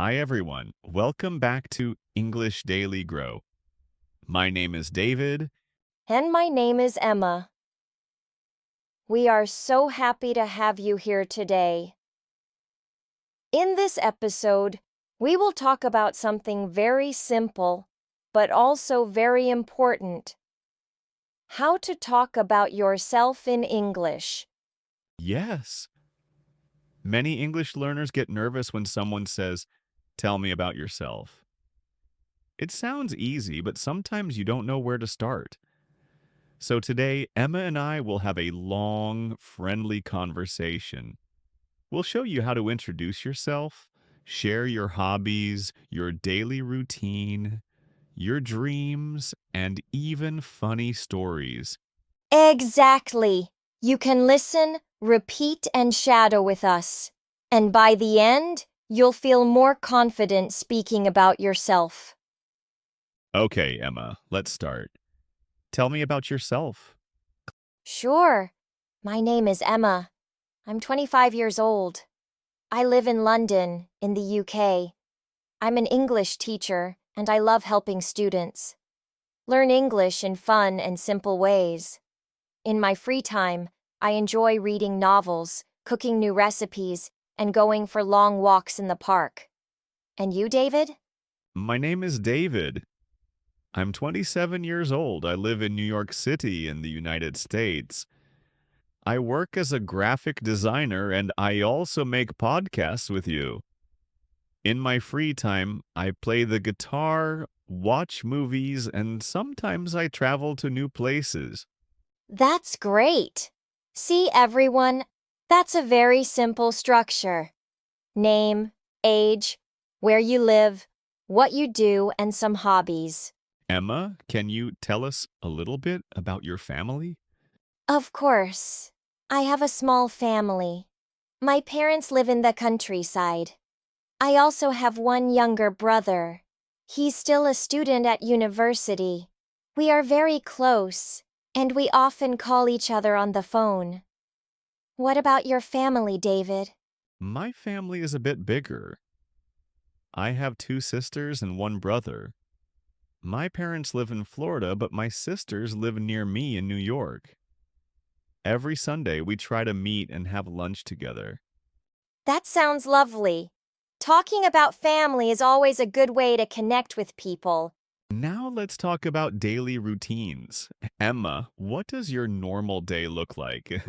Hi, everyone. Welcome back to English Daily Grow. My name is David. And my name is Emma. We are so happy to have you here today. In this episode, we will talk about something very simple, but also very important. How to talk about yourself in English. Yes. Many English learners get nervous when someone says, "Tell me about yourself." It sounds easy, but sometimes you don't know where to start. So today, Emma and I will have a long, friendly conversation. We'll show you how to introduce yourself, share your hobbies, your daily routine, your dreams, and even funny stories. Exactly. You can listen, repeat, and shadow with us. And by the end, you'll feel more confident speaking about yourself. Okay, Emma, let's start. Tell me about yourself. Sure. My name is Emma. I'm 25 years old. I live in London, in the UK. I'm an English teacher, and I love helping students learn English in fun and simple ways. In my free time, I enjoy reading novels, cooking new recipes, and going for long walks in the park. And you, David? My name is David. I'm 27 years old. I live in New York City in the United States. I work as a graphic designer and I also make podcasts with you. In my free time, I play the guitar, watch movies, and sometimes I travel to new places. That's great. See, everyone, that's a very simple structure. Name, age, where you live, what you do, and some hobbies. Emma, can you tell us a little bit about your family? Of course. I have a small family. My parents live in the countryside. I also have one younger brother. He's still a student at university. We are very close, and we often call each other on the phone. What about your family, David? My family is a bit bigger. I have two sisters and one brother. My parents live in Florida, but my sisters live near me in New York. Every Sunday, we try to meet and have lunch together. That sounds lovely. Talking about family is always a good way to connect with people. Now let's talk about daily routines. Emma, what does your normal day look like?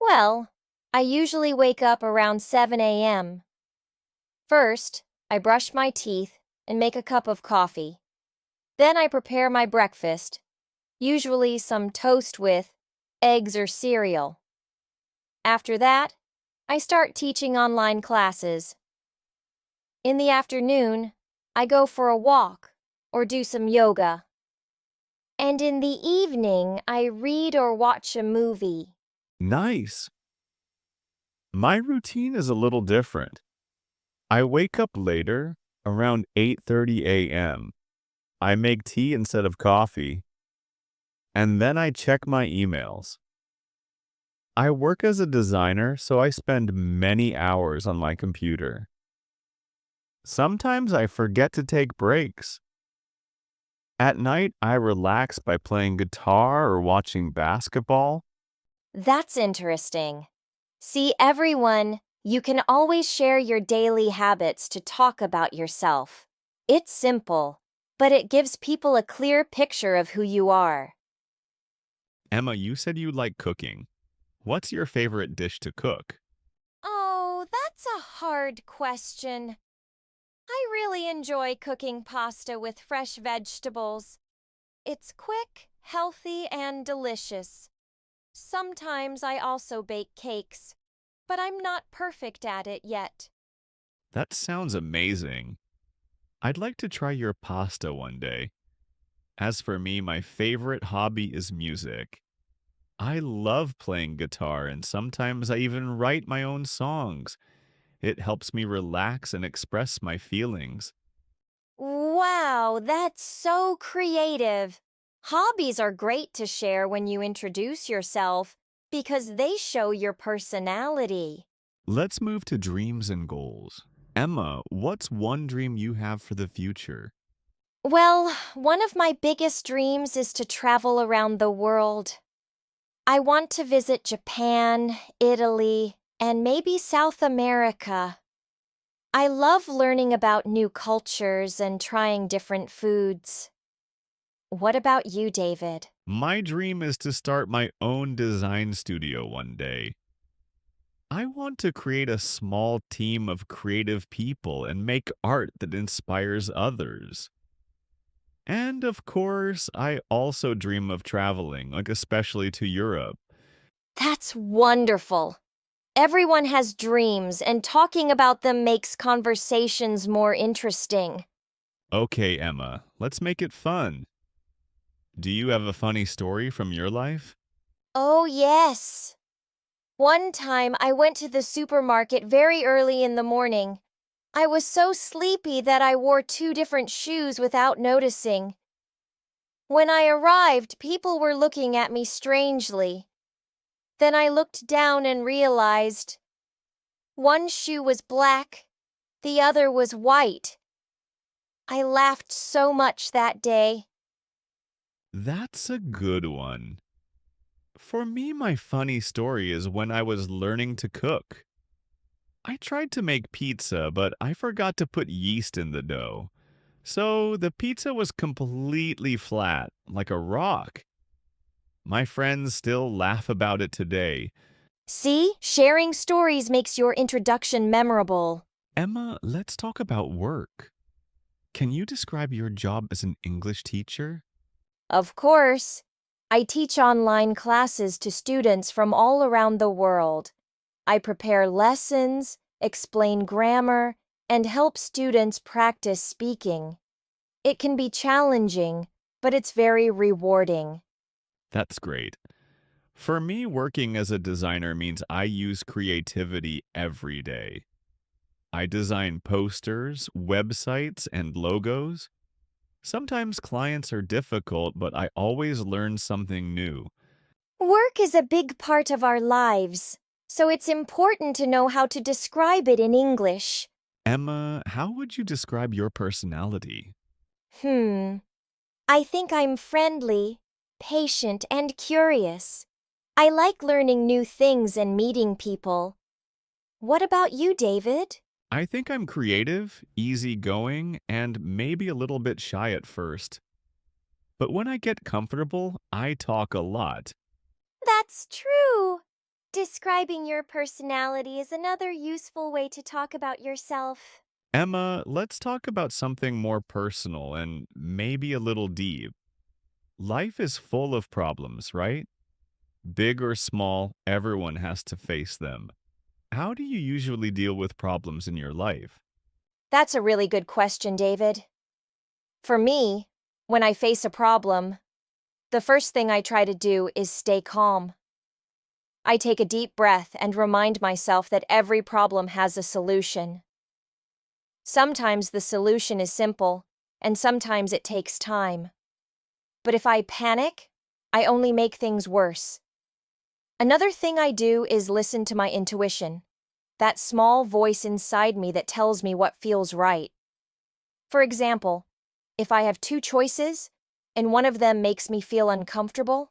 Well, I usually wake up around 7 a.m. First, I brush my teeth and make a cup of coffee. Then I prepare my breakfast, usually some toast with eggs or cereal. After that, I start teaching online classes. In the afternoon, I go for a walk or do some yoga. And in the evening, I read or watch a movie. Nice. My routine is a little different. I wake up later, around 8:30 a.m. I make tea instead of coffee, and then I check my emails. I work as a designer, so I spend many hours on my computer. Sometimes I forget to take breaks. At night, I relax by playing guitar or watching basketball. That's interesting. See, everyone, you can always share your daily habits to talk about yourself. It's simple, but it gives people a clear picture of who you are. Emma, you said you like cooking. What's your favorite dish to cook? Oh, that's a hard question. I really enjoy cooking pasta with fresh vegetables. It's quick, healthy, and delicious. Sometimes I also bake cakes, but I'm not perfect at it yet. That sounds amazing. I'd like to try your pasta one day. As for me, my favorite hobby is music. I love playing guitar and sometimes I even write my own songs. It helps me relax and express my feelings. Wow, that's so creative. Hobbies are great to share when you introduce yourself because they show your personality. Let's move to dreams and goals. Emma, what's one dream you have for the future? Well, one of my biggest dreams is to travel around the world. I want to visit Japan, Italy, and maybe South America. I love learning about new cultures and trying different foods. What about you, David? My dream is to start my own design studio one day. I want to create a small team of creative people and make art that inspires others. And of course, I also dream of traveling, like especially to Europe. That's wonderful. Everyone has dreams, and talking about them makes conversations more interesting. Okay, Emma, let's make it fun. Do you have a funny story from your life? Oh, yes. One time I went to the supermarket very early in the morning. I was so sleepy that I wore two different shoes without noticing. When I arrived, people were looking at me strangely. Then I looked down and realized one shoe was black, the other was white. I laughed so much that day. That's a good one. For me, my funny story is when I was learning to cook. I tried to make pizza, but I forgot to put yeast in the dough. So the pizza was completely flat, like a rock. My friends still laugh about it today. See, sharing stories makes your introduction memorable. Emma, let's talk about work. Can you describe your job as an English teacher? Of course, I teach online classes to students from all around the world. I prepare lessons, explain grammar, and help students practice speaking. It can be challenging, but it's very rewarding. That's great. For me, working as a designer means I use creativity every day. I design posters, websites, and logos. Sometimes clients are difficult, but I always learn something new. Work is a big part of our lives, so it's important to know how to describe it in English. Emma, how would you describe your personality? Hmm. I think I'm friendly, patient, and curious. I like learning new things and meeting people. What about you, David? I think I'm creative, easygoing, and maybe a little bit shy at first. But when I get comfortable, I talk a lot. That's true. Describing your personality is another useful way to talk about yourself. Emma, let's talk about something more personal and maybe a little deep. Life is full of problems, right? Big or small, everyone has to face them. How do you usually deal with problems in your life? That's a really good question, David. For me, when I face a problem, the first thing I try to do is stay calm. I take a deep breath and remind myself that every problem has a solution. Sometimes the solution is simple, and sometimes it takes time. But if I panic, I only make things worse. Another thing I do is listen to my intuition, that small voice inside me that tells me what feels right. For example, if I have two choices and one of them makes me feel uncomfortable,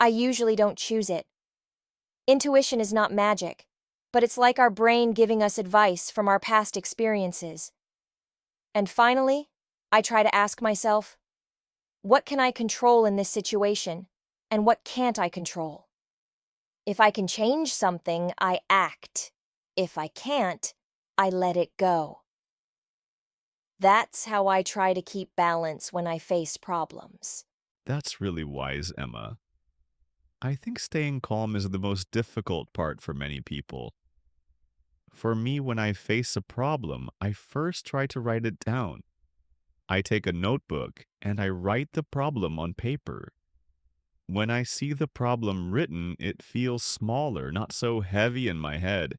I usually don't choose it. Intuition is not magic, but it's like our brain giving us advice from our past experiences. And finally, I try to ask myself, what can I control in this situation, and what can't I control? If I can change something, I act. If I can't, I let it go. That's how I try to keep balance when I face problems. That's really wise, Emma. I think staying calm is the most difficult part for many people. For me, when I face a problem, I first try to write it down. I take a notebook and I write the problem on paper. When I see the problem written, it feels smaller, not so heavy in my head.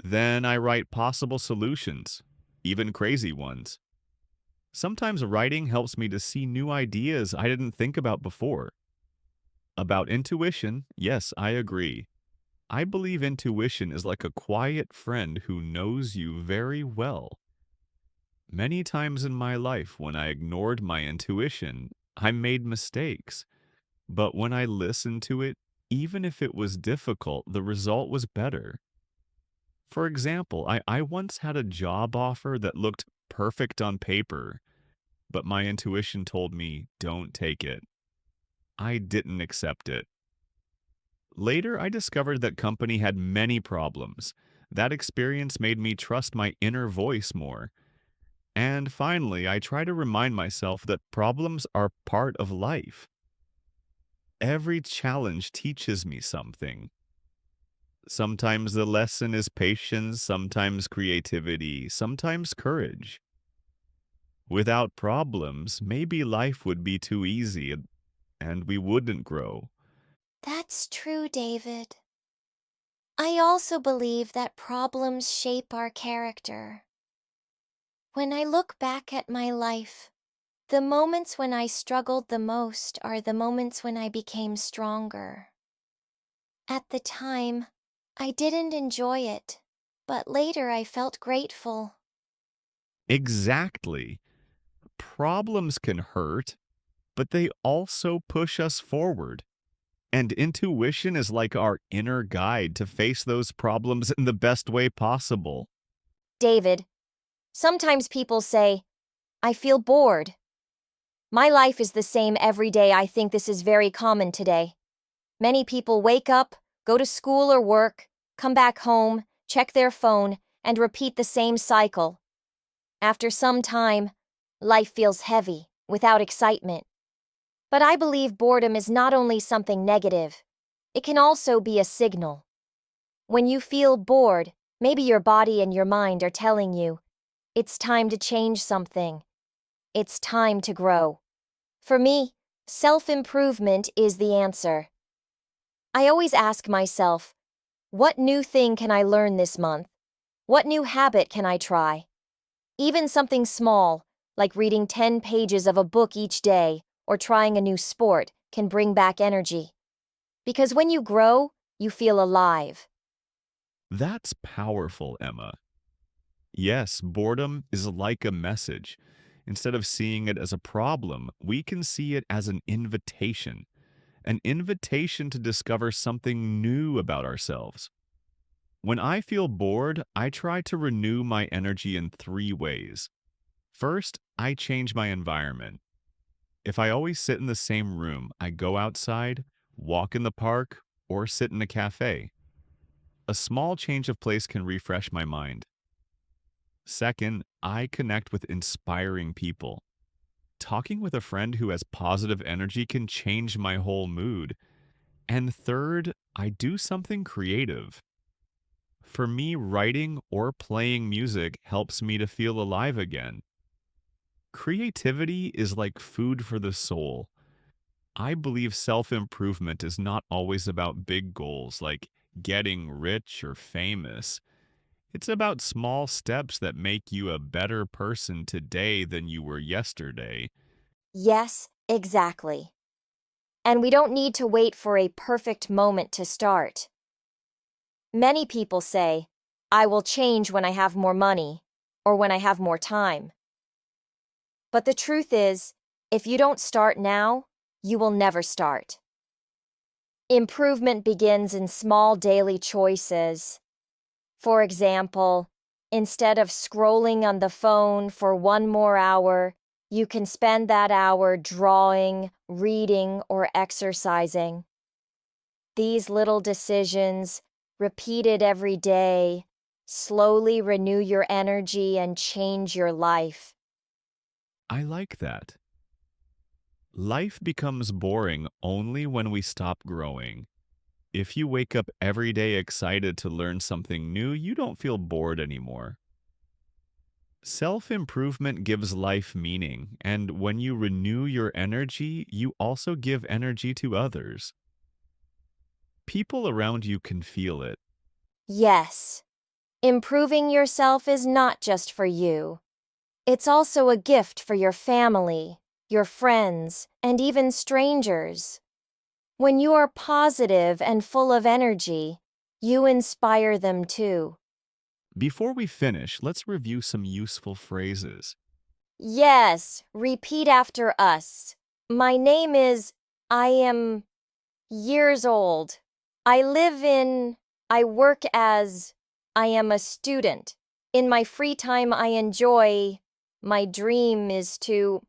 Then I write possible solutions, even crazy ones. Sometimes writing helps me to see new ideas I didn't think about before. About intuition, yes, I agree. I believe intuition is like a quiet friend who knows you very well. Many times in my life, when I ignored my intuition, I made mistakes. But when I listened to it, even if it was difficult, the result was better. For example, I once had a job offer that looked perfect on paper, but my intuition told me, don't take it. I didn't accept it. Later, I discovered that company had many problems. That experience made me trust my inner voice more. And finally, I try to remind myself that problems are part of life. Every challenge teaches me something. Sometimes the lesson is patience, sometimes creativity, sometimes courage. Without problems, maybe life would be too easy and we wouldn't grow. That's true, David. I also believe that problems shape our character. When I look back at my life, the moments when I struggled the most are the moments when I became stronger. At the time, I didn't enjoy it, but later I felt grateful. Exactly. Problems can hurt, but they also push us forward. And intuition is like our inner guide to face those problems in the best way possible. David, sometimes people say, I feel bored. My life is the same every day. I think this is very common today. Many people wake up, go to school or work, come back home, check their phone, and repeat the same cycle. After some time, life feels heavy, without excitement. But I believe boredom is not only something negative, it can also be a signal. When you feel bored, maybe your body and your mind are telling you, it's time to change something. It's time to grow. For me, self-improvement is the answer. I always ask myself, what new thing can I learn this month? What new habit can I try? Even something small, like reading 10 pages of a book each day or trying a new sport, can bring back energy. Because when you grow, you feel alive. That's powerful, Emma. Yes, boredom is like a message. Instead of seeing it as a problem, we can see it as an invitation to discover something new about ourselves. When I feel bored, I try to renew my energy in three ways. First, I change my environment. If I always sit in the same room, I go outside, walk in the park, or sit in a cafe. A small change of place can refresh my mind. Second, I connect with inspiring people. Talking with a friend who has positive energy can change my whole mood. And third, I do something creative. For me, writing or playing music helps me to feel alive again. Creativity is like food for the soul. I believe self improvement is not always about big goals like getting rich or famous. It's about small steps that make you a better person today than you were yesterday. Yes, exactly. And we don't need to wait for a perfect moment to start. Many people say, I will change when I have more money or when I have more time. But the truth is, if you don't start now, you will never start. Improvement begins in small daily choices. For example, instead of scrolling on the phone for one more hour, you can spend that hour drawing, reading, or exercising. These little decisions, repeated every day, slowly renew your energy and change your life. I like that. Life becomes boring only when we stop growing. If you wake up every day excited to learn something new, you don't feel bored anymore. Self improvement gives life meaning, and when you renew your energy, you also give energy to others. People around you can feel it. Yes, improving yourself is not just for you. It's also a gift for your family, your friends, and even strangers. When you are positive and full of energy, You inspire them too. Before we finish, let's review some useful phrases. Yes, repeat after us. My name is, I am years old. I live in, I work as, I am a student. In my free time, I enjoy, my dream is to.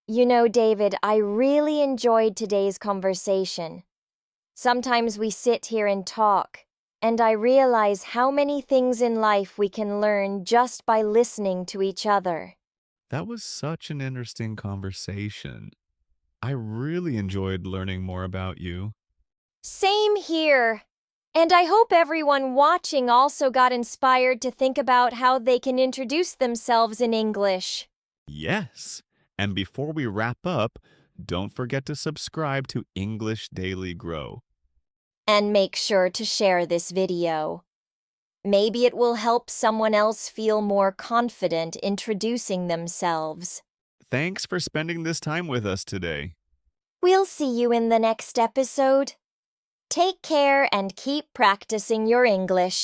You know, David, I really enjoyed today's conversation. Sometimes we sit here and talk, and I realize how many things in life we can learn just by listening to each other. That was such an interesting conversation. I really enjoyed learning more about you. Same here. And I hope everyone watching also got inspired to think about how they can introduce themselves in English. Yes. And before we wrap up, don't forget to subscribe to English Daily Grow. And make sure to share this video. Maybe it will help someone else feel more confident introducing themselves. Thanks for spending this time with us today. We'll see you in the next episode. Take care and keep practicing your English.